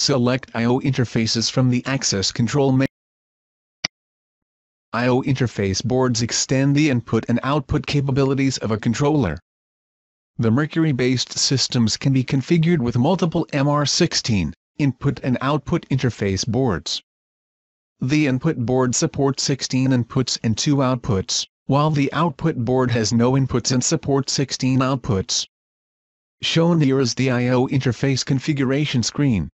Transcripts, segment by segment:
Select I/O interfaces from the access control menu. I/O interface boards extend the input and output capabilities of a controller. The Mercury-based systems can be configured with multiple MR16 input and output interface boards. The input board supports 16 inputs and 2 outputs, while the output board has no inputs and supports 16 outputs. Shown here is the I/O interface configuration screen.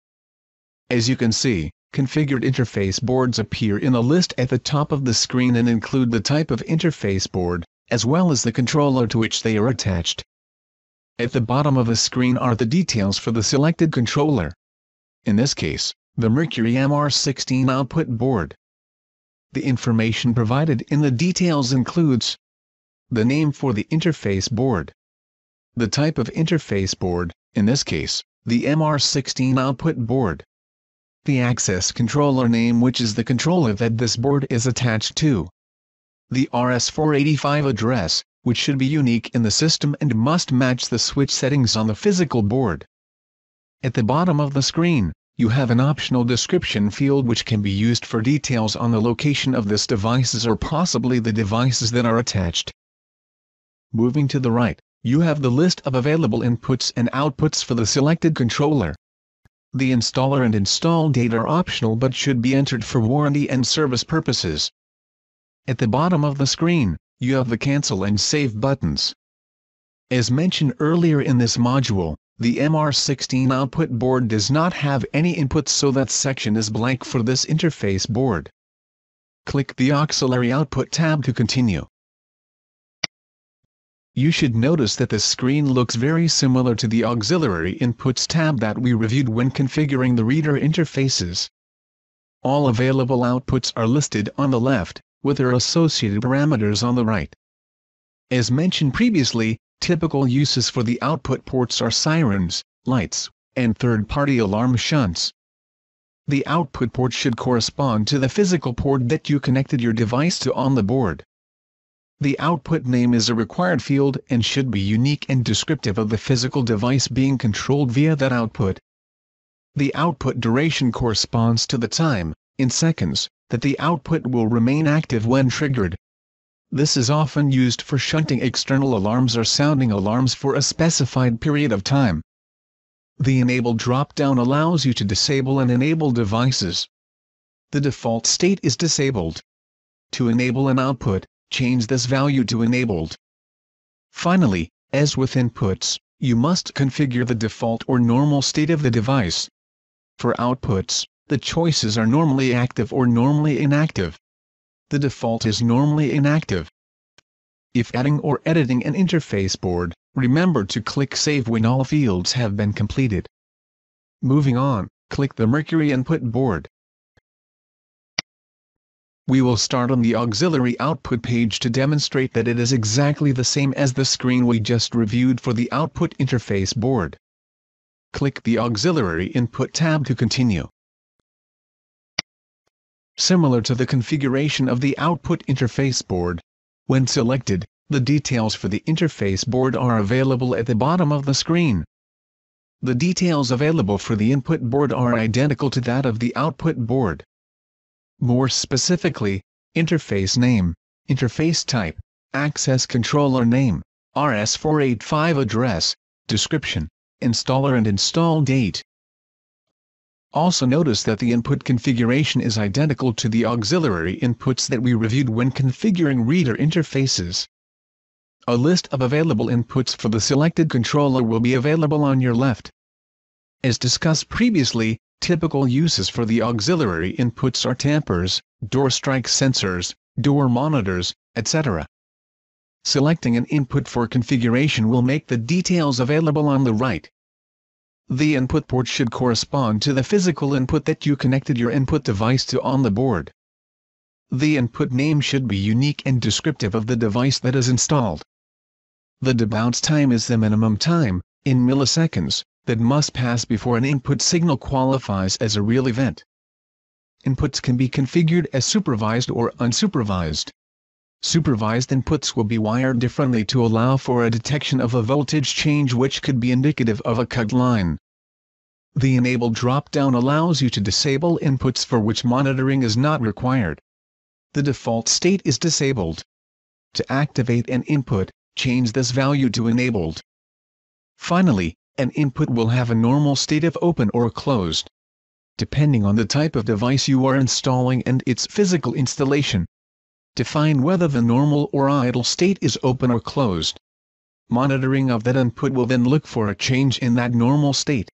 As you can see, configured interface boards appear in a list at the top of the screen and include the type of interface board, as well as the controller to which they are attached. At the bottom of the screen are the details for the selected controller. In this case, the Mercury MR16 output board. The information provided in the details includes the name for the interface board, the type of interface board, in this case, the MR16 output board, the access controller name, which is the controller that this board is attached to, the RS485 address, which should be unique in the system and must match the switch settings on the physical board. At the bottom of the screen, you have an optional description field which can be used for details on the location of this devices or possibly the devices that are attached. Moving to the right, you have the list of available inputs and outputs for the selected controller. The installer and install date are optional but should be entered for warranty and service purposes. At the bottom of the screen, you have the cancel and save buttons. As mentioned earlier in this module, the MR16 output board does not have any inputs, so that section is blank for this interface board. Click the Auxiliary Output tab to continue. You should notice that the screen looks very similar to the Auxiliary Inputs tab that we reviewed when configuring the reader interfaces. All available outputs are listed on the left, with their associated parameters on the right. As mentioned previously, typical uses for the output ports are sirens, lights, and third-party alarm shunts. The output port should correspond to the physical port that you connected your device to on the board. The output name is a required field and should be unique and descriptive of the physical device being controlled via that output. The output duration corresponds to the time, in seconds, that the output will remain active when triggered. This is often used for shunting external alarms or sounding alarms for a specified period of time. The Enable drop-down allows you to disable and enable devices. The default state is disabled. To enable an output, change this value to enabled. Finally, as with inputs, you must configure the default or normal state of the device. For outputs, the choices are normally active or normally inactive. The default is normally inactive. If adding or editing an interface board, remember to click Save when all fields have been completed. Moving on, click the Mercury Input board. We will start on the auxiliary output page to demonstrate that it is exactly the same as the screen we just reviewed for the output interface board. Click the Auxiliary Input tab to continue. Similar to the configuration of the output interface board, when selected, the details for the interface board are available at the bottom of the screen. The details available for the input board are identical to that of the output board. More specifically, interface name, interface type, access controller name, RS485 address, description, installer and install date. Also notice that the input configuration is identical to the auxiliary inputs that we reviewed when configuring reader interfaces. A list of available inputs for the selected controller will be available on your left. As discussed previously, typical uses for the auxiliary inputs are tampers, door strike sensors, door monitors, etc. Selecting an input for configuration will make the details available on the right. The input port should correspond to the physical input that you connected your input device to on the board. The input name should be unique and descriptive of the device that is installed. The debounce time is the minimum time, in milliseconds, that must pass before an input signal qualifies as a real event. Inputs can be configured as supervised or unsupervised. Supervised inputs will be wired differently to allow for a detection of a voltage change which could be indicative of a cut line. The Enable drop-down allows you to disable inputs for which monitoring is not required. The default state is disabled. To activate an input, change this value to Enabled. Finally, an input will have a normal state of open or closed, depending on the type of device you are installing and its physical installation. Define whether the normal or idle state is open or closed. Monitoring of that input will then look for a change in that normal state.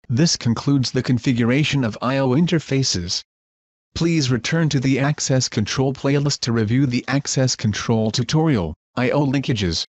This concludes the configuration of I/O interfaces. Please return to the Access Control playlist to review the Access Control tutorial, I/O linkages.